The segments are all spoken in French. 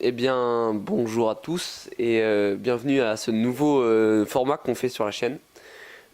Eh bien, bonjour à tous et bienvenue à ce nouveau format qu'on fait sur la chaîne.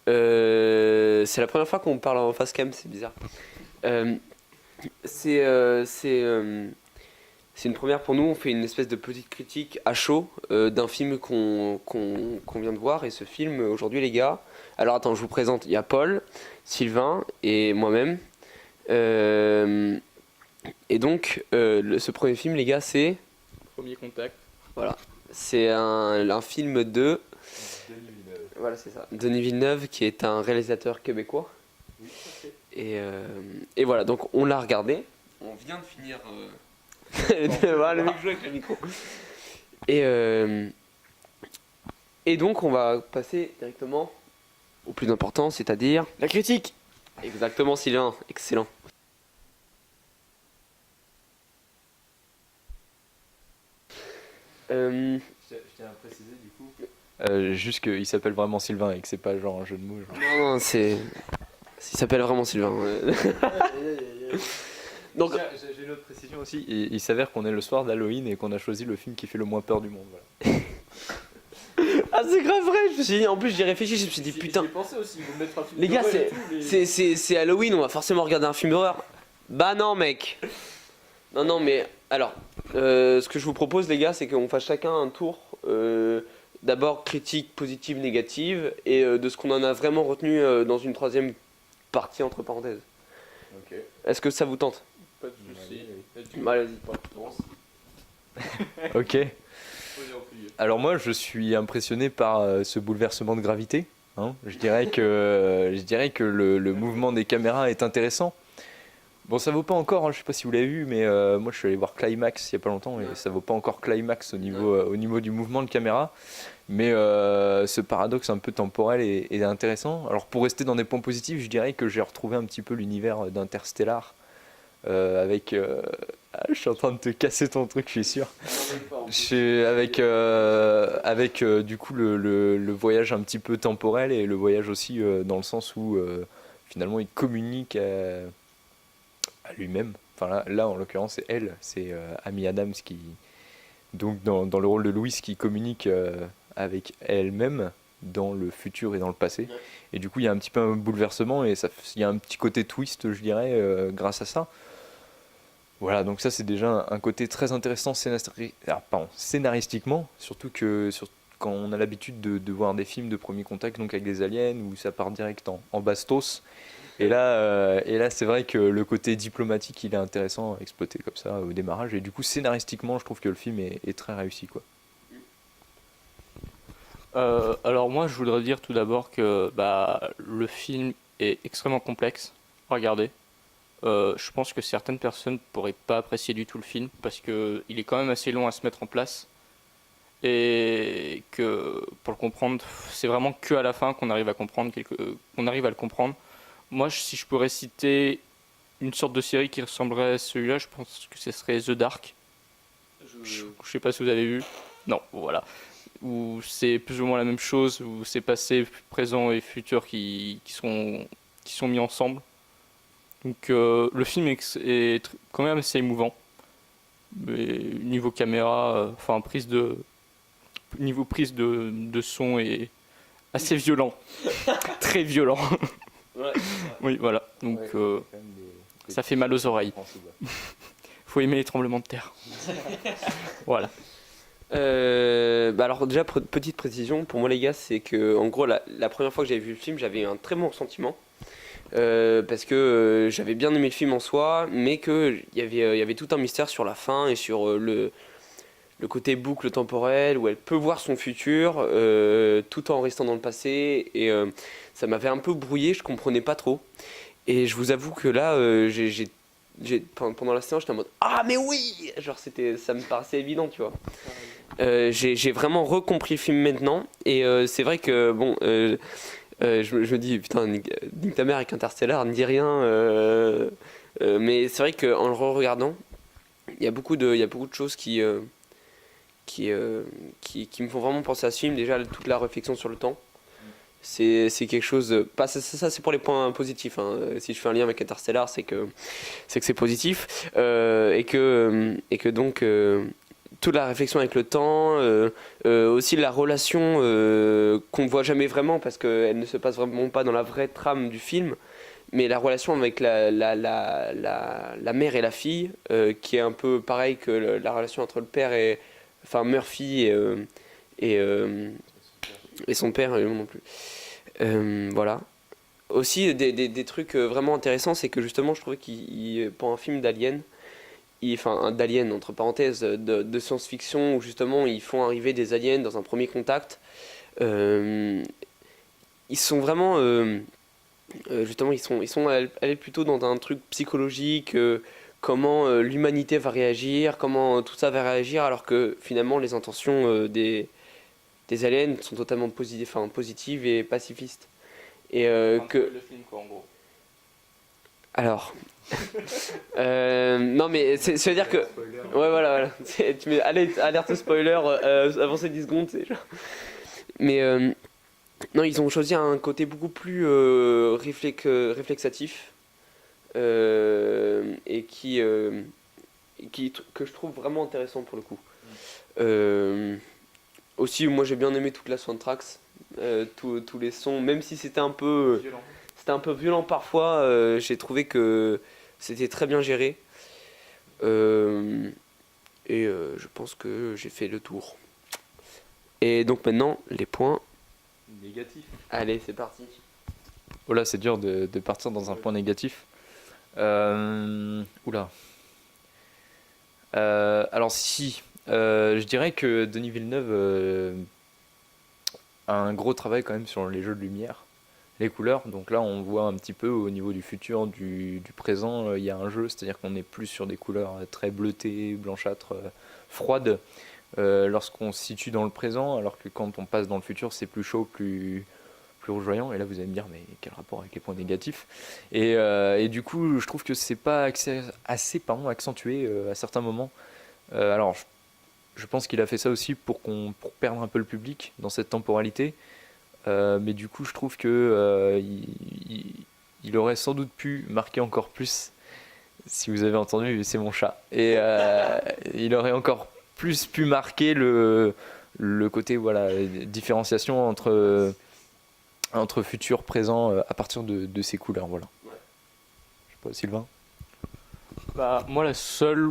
C'est la première fois qu'on parle en face cam, c'est bizarre. Euh, c'est euh, c'est euh, c'est une première pour nous, on fait une espèce de petite critique à chaud d'un film qu'on vient de voir. Et ce film, aujourd'hui les gars, alors attends, je vous présente, il y a Paul, Sylvain et moi-même. Euh, et donc, ce premier film les gars, c'est... Premier contact. Voilà, c'est un film de... Voilà, c'est ça. Denis Villeneuve, qui est un réalisateur québécois. Oui, tout à fait. Et voilà, donc on l'a regardé. On vient de finir... voilà, le mec joue avec le micro. Et donc on va passer directement au plus important, c'est-à-dire... La critique. Exactement, Sylvain, excellent. Euh, Je tiens à préciser du coup. Juste qu'il s'appelle vraiment Sylvain et que c'est pas genre un jeu de mots. Genre. non, c'est... Il s'appelle vraiment Sylvain. Donc, J'ai une autre précision aussi. Il s'avère qu'on est le soir d'Halloween et qu'on a choisi le film qui fait le moins peur du monde. Voilà. ah c'est grave vrai, je me suis dit, en plus j'y ai réfléchi, je me suis dit putain. J'y ai pensé aussi, vous mettre un film Les gars, d'horreur et tout, mais- c'est Halloween, on va forcément regarder un film d'horreur. Bah non mec. Non mais alors, ce que je vous propose les gars, c'est qu'on fasse chacun un tour. D'abord critique positive, négative, et de ce qu'on en a vraiment retenu dans une troisième partie entre parenthèses. Ok. Est-ce que ça vous tente? Pas de soucis. Bah, vas-y. Ok. Alors moi, je suis impressionné par ce bouleversement de gravité. Hein. Je dirais que le mouvement des caméras est intéressant. Bon, ça vaut pas encore, hein, je sais pas si vous l'avez vu, mais moi je suis allé voir Climax il y a pas longtemps et ça vaut pas encore Climax au niveau du mouvement de caméra. Mais ce paradoxe un peu temporel est intéressant. Alors pour rester dans des points positifs, je dirais que j'ai retrouvé un petit peu l'univers d'Interstellar avec... Ah, je suis en train de te casser ton truc, je suis sûr. Avec du coup le voyage un petit peu temporel et le voyage aussi dans le sens où finalement il communique à lui-même. Enfin là en l'occurrence c'est elle, c'est Amy Adams qui donc dans le rôle de Louise qui communique avec elle-même dans le futur et dans le passé. Et du coup il y a un petit peu un bouleversement et il y a un petit côté twist je dirais grâce à ça. Voilà, donc ça c'est déjà un côté très intéressant scénaristiquement, surtout quand on a l'habitude de voir des films de premier contact donc avec des aliens où ça part direct en bastos. Et là c'est vrai que le côté diplomatique il est intéressant à exploiter comme ça au démarrage. Et du coup scénaristiquement je trouve que le film est très réussi quoi. Alors moi, je voudrais dire tout d'abord que le film est extrêmement complexe. Regardez. Je pense que certaines personnes pourraient pas apprécier du tout le film parce que il est quand même assez long à se mettre en place et que pour le comprendre, c'est vraiment que à la fin qu'on arrive à comprendre qu'on arrive à le comprendre. Moi, si je pourrais citer une sorte de série qui ressemblerait à celui-là, je pense que ce serait The Dark. Je sais pas si vous avez vu. Non, voilà. Où c'est plus ou moins la même chose, où c'est passé, présent et futur qui sont mis ensemble. Donc le film est quand même assez émouvant. Mais niveau caméra, enfin niveau prise de son est assez violent, très violent. ouais. Oui, voilà. Donc ça fait mal aux oreilles. Faut aimer les tremblements de terre. Voilà. Bah alors déjà petite précision pour moi les gars, c'est que en gros la première fois que j'avais vu le film j'avais un très bon ressentiment parce que j'avais bien aimé le film en soi mais que il y avait tout un mystère sur la fin et sur le côté boucle temporelle où elle peut voir son futur tout en restant dans le passé et ça m'avait un peu brouillé, je comprenais pas trop et je vous avoue que là pendant la séance j'étais en mode ah mais oui, genre ça me paraissait évident tu vois. J'ai vraiment recompris le film maintenant et c'est vrai que bon je me dis putain nique ta mère avec Interstellar ne dis rien mais c'est vrai qu'en le re-regardant il y a beaucoup de choses qui me font vraiment penser à ce film. Déjà toute la réflexion sur le temps c'est quelque chose pas ça c'est pour les points positifs hein. Si je fais un lien avec Interstellar c'est que c'est positif et que donc toute la réflexion avec le temps, aussi la relation qu'on ne voit jamais vraiment parce qu'elle ne se passe vraiment pas dans la vraie trame du film, mais la relation avec la mère et la fille, qui est un peu pareil que la relation entre le père et, enfin, Murphy et, et son père, non plus. Voilà. Aussi, des trucs vraiment intéressants, c'est que justement, je trouvais pour un film d'Alien, enfin d'Alien entre parenthèses, de science-fiction, où justement ils font arriver des aliens dans un premier contact, ils sont vraiment, justement, ils sont allés plutôt dans un truc psychologique, comment l'humanité va réagir, comment tout ça va réagir, alors que finalement les intentions des aliens sont totalement positives et pacifistes. Et Le film, quoi, en gros. alors, non mais ça veut dire que, ouais voilà, tu mets alerte spoiler avant ces 10 secondes, c'est genre. Mais non, ils ont choisi un côté beaucoup plus réflexatif et que je trouve vraiment intéressant pour le coup. Aussi, moi j'ai bien aimé toute la soundtrack, tous les sons, même si c'était un peu violent parfois, j'ai trouvé que c'était très bien géré. Je pense que j'ai fait le tour. Et donc maintenant, les points Négatif. Allez, c'est parti. Oh là, c'est dur de partir dans un point négatif. Oula. Alors si, je dirais que Denis Villeneuve a un gros travail quand même sur les jeux de lumière, les couleurs. Donc là, on voit un petit peu au niveau du futur, du présent, il y a un jeu, c'est-à-dire qu'on est plus sur des couleurs très bleutées, blanchâtres, froides, lorsqu'on se situe dans le présent, alors que quand on passe dans le futur, c'est plus chaud, plus rougeoyant. Et là, vous allez me dire, mais quel rapport avec les points négatifs? Et du coup, je trouve que c'est pas assez accentué à certains moments. Alors, je pense qu'il a fait ça aussi pour perdre un peu le public dans cette temporalité. Mais du coup, je trouve que il aurait sans doute pu marquer encore plus. Si vous avez entendu, c'est mon chat. Et il aurait encore plus pu marquer le côté, voilà, différenciation entre futur, présent, à partir de ces couleurs, voilà. Je sais pas, Sylvain? Bah, moi, le seul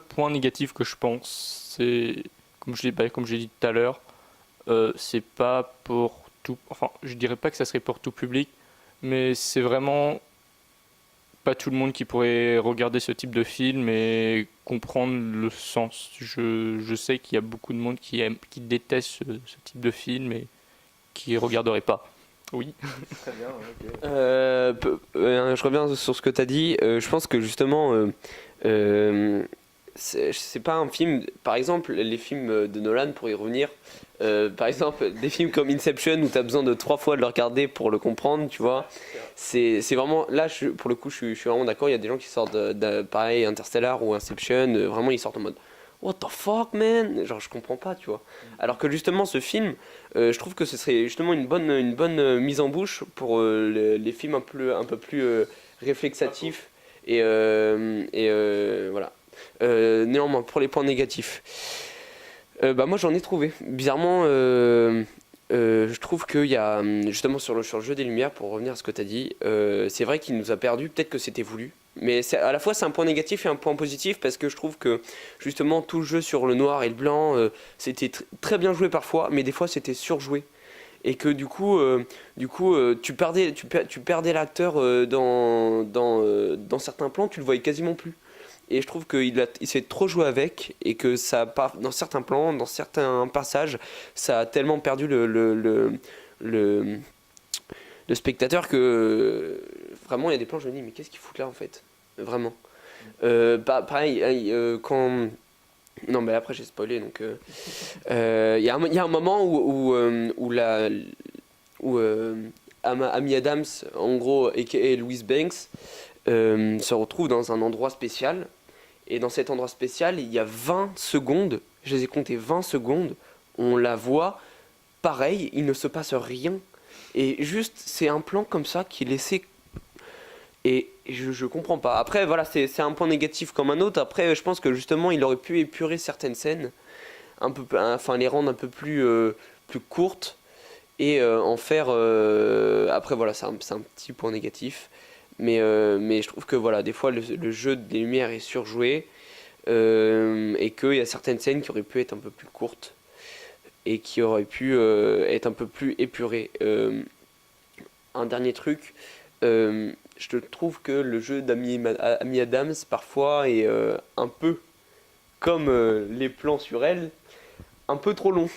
point négatif que je pense, c'est, comme j'ai dit tout à l'heure, c'est pas pour tout. Enfin, je dirais pas que ça serait pour tout public, mais c'est vraiment pas tout le monde qui pourrait regarder ce type de film et comprendre le sens. Je sais qu'il y a beaucoup de monde qui déteste ce type de film et qui regarderait pas. Oui. Très bien, ok. Je reviens sur ce que tu as dit. Je pense que justement, c'est pas un film. Par exemple, les films de Nolan, pour y revenir, par exemple, des films comme Inception où tu as besoin de 3 fois de le regarder pour le comprendre, tu vois. C'est vraiment. Là, pour le coup, je suis vraiment d'accord. Il y a des gens qui sortent pareil, Interstellar ou Inception, vraiment, ils sortent en mode What the fuck, man? Genre, je comprends pas, tu vois. Alors que justement, ce film, je trouve que ce serait justement une bonne mise en bouche pour les films un peu plus réflexatifs. Voilà. Néanmoins, pour les points négatifs, moi j'en ai trouvé. Bizarrement, je trouve qu'il y a, justement sur le jeu des lumières, pour revenir à ce que tu as dit, c'est vrai qu'il nous a perdu, peut-être que c'était voulu. Mais à la fois c'est un point négatif et un point positif parce que je trouve que justement tout le jeu sur le noir et le blanc, c'était très bien joué parfois, mais des fois c'était surjoué. Et que du coup, tu perdais l'acteur dans certains plans, tu le voyais quasiment plus. Et je trouve qu'il s'est trop joué avec et que ça a pas, dans certains plans, dans certains passages, ça a tellement perdu le spectateur que vraiment il y a des plans, je me dis mais qu'est-ce qu'il fout là en fait, vraiment. Pareil, quand non mais après j'ai spoilé donc il y a un moment où Amy Adams en gros et Louise Banks se retrouvent dans un endroit spécial et dans cet endroit spécial il y a 20 secondes, je les ai comptés 20 secondes, on la voit pareil, il ne se passe rien et juste c'est un plan comme ça qui est laissé Et je comprends pas. Après, voilà, c'est un point négatif comme un autre. Après, je pense que justement, il aurait pu épurer certaines scènes, enfin les rendre un peu plus courtes et en faire. Après, voilà, c'est un petit point négatif. Mais je trouve que voilà, des fois, le jeu des lumières est surjoué et qu'il y a certaines scènes qui auraient pu être un peu plus courtes et qui auraient pu être un peu plus épurées. Un dernier truc. Je trouve que le jeu d'Amy Adams parfois est un peu comme les plans sur elle, un peu trop long.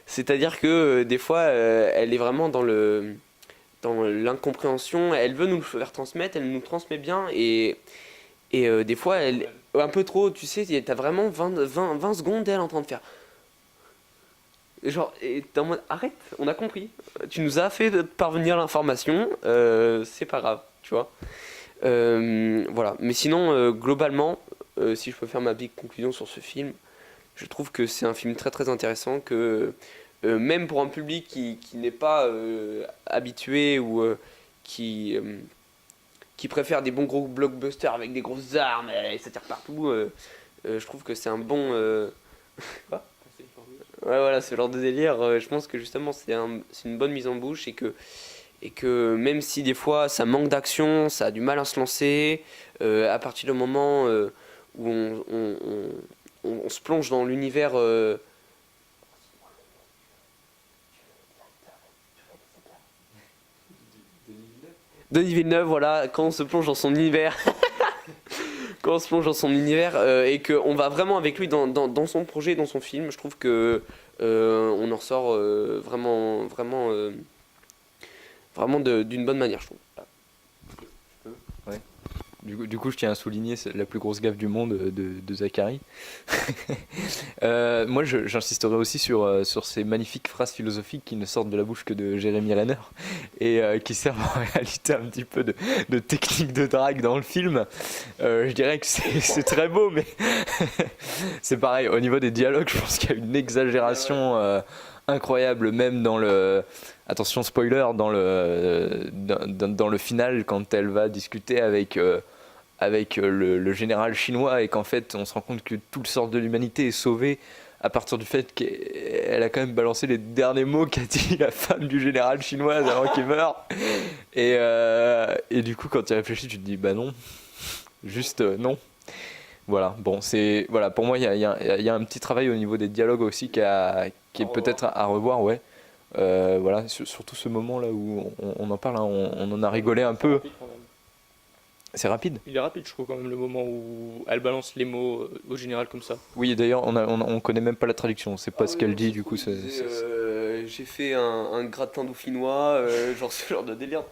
C'est-à-dire que des fois, elle est vraiment dans l'incompréhension. Elle veut nous le faire transmettre, elle nous transmet bien et des fois, elle un peu trop. Tu sais, t'as vraiment 20 secondes d'elle en train de faire. Genre, et t'es en mode arrête, on a compris. Tu nous as fait parvenir l'information, c'est pas grave, tu vois. Voilà. Mais sinon, globalement, si je peux faire ma big conclusion sur ce film, je trouve que c'est un film très très intéressant. Que même pour un public qui n'est pas habitué ou qui préfère des bons gros blockbusters avec des grosses armes et ça tire partout, je trouve que c'est un bon. Quoi ? Ouais, voilà, ce genre de délire, je pense que justement c'est une bonne mise en bouche et que même si des fois ça manque d'action, ça a du mal à se lancer, à partir du moment où on se plonge dans l'univers. Denis Villeneuve, voilà, quand on se plonge dans son univers. Quand on se plonge dans son univers et qu'on va vraiment avec lui dans son projet, dans son film, je trouve que on en ressort vraiment d'une bonne manière, je trouve. Ouais. Du coup, je tiens à souligner la plus grosse gaffe du monde de Zachary. Moi, j'insisterai aussi sur ces magnifiques phrases philosophiques qui ne sortent de la bouche que de Jérémy Renner et qui servent en réalité un petit peu de technique de drague dans le film. Je dirais que c'est très beau, mais c'est pareil. Au niveau des dialogues, je pense qu'il y a une exagération incroyable, même dans le... Attention spoiler, dans le final, quand elle va discuter avec le général chinois et qu'en fait on se rend compte que tout le sort de l'humanité est sauvé à partir du fait qu'elle a quand même balancé les derniers mots qu'a dit la femme du général chinois avant qu'il meure. Et du coup, quand tu réfléchis, tu te dis bah non, juste non. Voilà, bon, voilà, pour moi il y a un petit travail au niveau des dialogues aussi qui est peut-être à revoir, ouais. Voilà, surtout ce moment là où on en parle, hein, on en a rigolé un peu. C'est rapide. Il est rapide, je trouve, quand même, le moment où elle balance les mots au général comme ça. Oui, d'ailleurs, on connaît même pas la traduction, c'est pas ce qu'elle dit, du coup. J'ai fait un gratin dauphinois, genre ce genre de délire.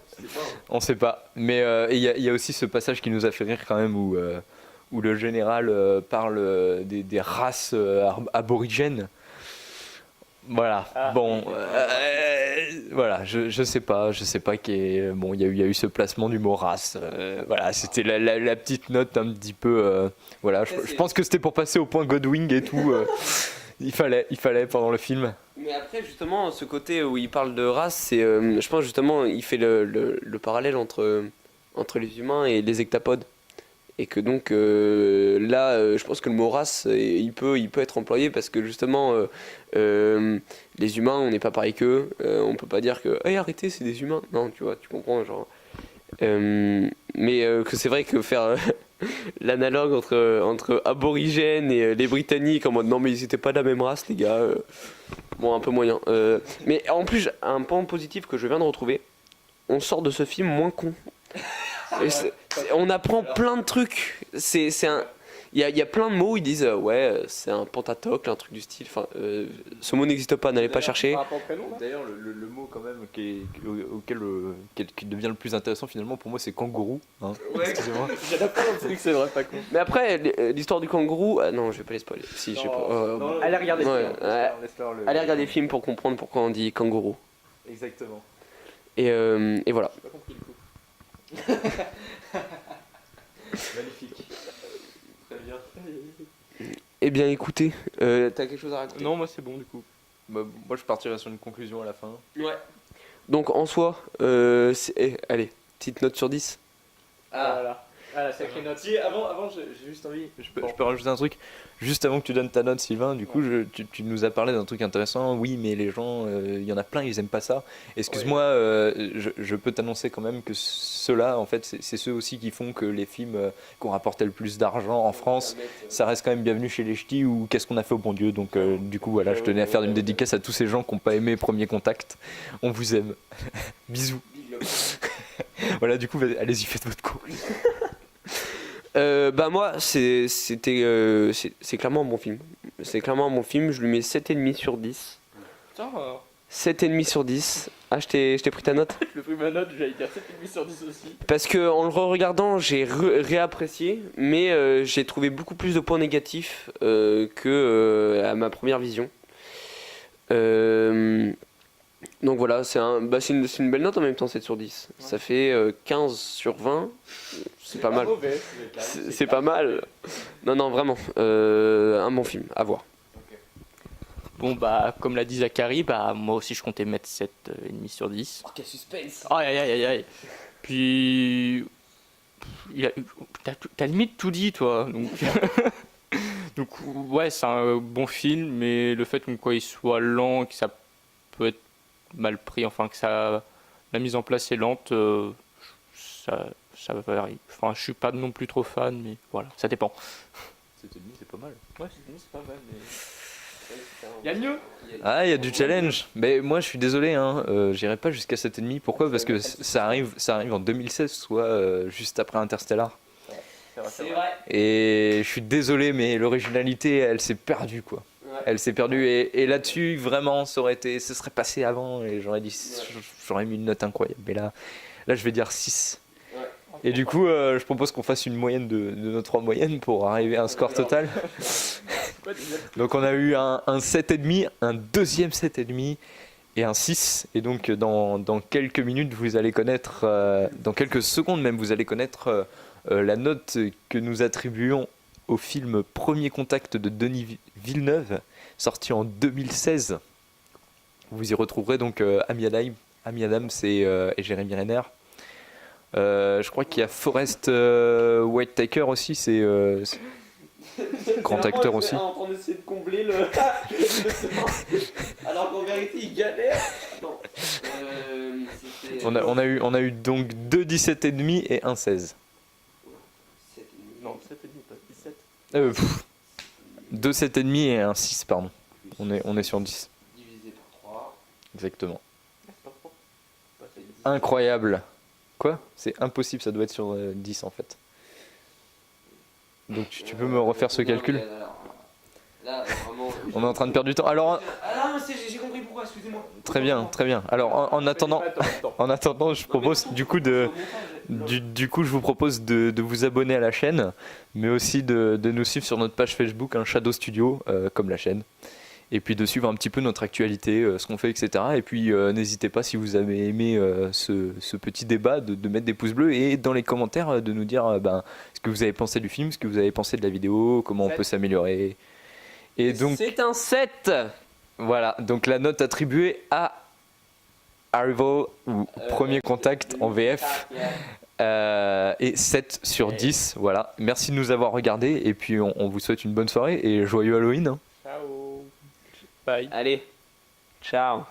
On sait pas. Mais il y a aussi ce passage qui nous a fait rire quand même où le général parle des races aborigènes. Voilà. Bon, voilà, je sais pas bon, il y a eu ce placement du mot race. Voilà, c'était la petite note un petit peu. Voilà, je pense que c'était pour passer au point Godwing et tout. Il fallait pendant le film. Mais après, justement, ce côté où il parle de race, c'est, je pense justement, il fait le parallèle entre les humains et les hectapodes. Et que donc là, je pense que le mot race, il peut être employé parce que justement, les humains, on n'est pas pareil qu'eux. On peut pas dire que hey, arrêtez, c'est des humains. Non, tu vois, tu comprends, genre. Mais que c'est vrai que faire l'analogue entre aborigènes et les Britanniques en mode non, mais ils étaient pas de la même race, les gars. Bon, un peu moyen. Mais en plus, un point positif que je viens de retrouver, on sort de ce film moins con. On apprend plein de trucs. Il y a plein de mots, ils disent ouais, c'est un pentatocle, un truc du style. Enfin, ce mot n'existe pas, n'allez pas chercher. D'ailleurs, le mot quand même qui devient le plus intéressant finalement pour moi, c'est kangourou. Hein. Ouais, excusez-moi. J'adore plein de trucs, c'est vrai, pas con. Mais après, l'histoire du kangourou, non, je vais pas les spoiler. Si, je sais pas. Allez regarder Allez regarder le film pour comprendre pourquoi on dit kangourou. Exactement. Et voilà. J'ai pas compris le coup. Magnifique. Très bien. Eh bien, écoutez, t'as quelque chose à raconter? Non, moi c'est bon du coup. Bah, moi, je partirai sur une conclusion à la fin. Ouais. Donc, en soi, allez, petite note sur 10. Voilà. Ah, la sacrée note. Si, avant j'ai juste envie. Je peux rajouter un truc. Juste avant que tu donnes ta note, Sylvain, du coup, tu nous as parlé d'un truc intéressant. Oui, mais les gens, il y en a plein, ils aiment pas ça. Excuse-moi, je peux t'annoncer quand même que ceux-là, en fait, c'est ceux aussi qui font que les films qui ont rapporté le plus d'argent en France, ça reste quand même Bienvenue chez les Ch'tis ou Qu'est-ce qu'on a fait au bon Dieu. Donc, du coup, voilà, je tenais à faire une dédicace à tous ces gens qui n'ont pas aimé Premier Contact. On vous aime. Bisous. Voilà, du coup, allez-y, faites votre cours. Bah moi c'est clairement un bon film. C'est clairement un bon film, je lui mets 7,5 sur 10. Putain, 7,5 sur 10. Ah, je t'ai pris ta note. je pris ma note, j'allais dire 7,5 sur 10 aussi. Parce que en le re-regardant, j'ai réapprécié, mais j'ai trouvé beaucoup plus de points négatifs que à ma première vision. Donc voilà, c'est une belle note en même temps, 7 sur 10. Ouais. Ça fait 15 sur 20. C'est pas mal. Mauvais, c'est pas mal. Non, vraiment. Un bon film, à voir. Okay. Bon, bah, comme l'a dit Zachary, bah, moi aussi je comptais mettre 7,5 sur 10. Oh, quel suspense! Aïe. Puis. T'as limite tout dit, toi. Donc, donc ouais, c'est un bon film, mais le fait qu'il soit lent, que ça peut être mal pris, enfin que la mise en place est lente, ça varie. Enfin, je suis pas non plus trop fan, mais voilà, ça dépend. 7,5 c'est pas mal. Ouais, 7,5 c'est pas mal, mais il y a mieux. Ah, il y a du challenge. Mais moi, je suis désolé, hein, j'irai pas jusqu'à 7,5. Pourquoi? Parce que ça arrive en 2016, soit juste après Interstellar. C'est vrai. Et je suis désolé, mais l'originalité, elle s'est perdue, quoi. Elle s'est perdue et là-dessus vraiment ce serait passé avant et j'aurais mis une note incroyable, mais là je vais dire 6. Et du coup je propose qu'on fasse une moyenne de nos 3 moyennes pour arriver à un score total. Donc on a eu un 7,5, un deuxième 7,5 et un 6, et donc dans quelques minutes vous allez connaître, dans quelques secondes même vous allez connaître la note que nous attribuons au film Premier Contact de Denis Villeneuve, sorti en 2016. Vous y retrouverez donc Amy Adams et Jeremy Renner. Je crois qu'il y a Forest Whitaker aussi, c'est grand acteur aussi. En train d'essayer de combler le alors qu'en vérité il galère. Non. On a eu donc 2 17,5 et un 16. Non, 7,5 pas 17. 2 7,5 et un 6, pardon. On est sur 10. Divisé par 3. Exactement. C'est pas trop. Incroyable. Quoi? C'est impossible, ça doit être sur 10 en fait. Donc tu peux me refaire ce calcul? Là, vraiment, on est en train de perdre du temps. Alors, j'ai compris pourquoi, excusez-moi. Très bien. Alors en attendant, je propose du coup je vous propose de vous abonner à la chaîne, mais aussi de nous suivre sur notre page Facebook, Shadow Studio, comme la chaîne. Et puis de suivre un petit peu notre actualité, ce qu'on fait, etc. Et puis n'hésitez pas, si vous avez aimé ce petit débat, de mettre des pouces bleus et dans les commentaires de nous dire ce que vous avez pensé du film, ce que vous avez pensé de la vidéo, comment on peut s'améliorer. Et donc, c'est un 7. Voilà, donc la note attribuée à Arrival ou Premier Contact en VF est 7 sur 10. Voilà, merci de nous avoir regardés et puis on vous souhaite une bonne soirée et joyeux Halloween. Ciao. Bye. Allez, ciao.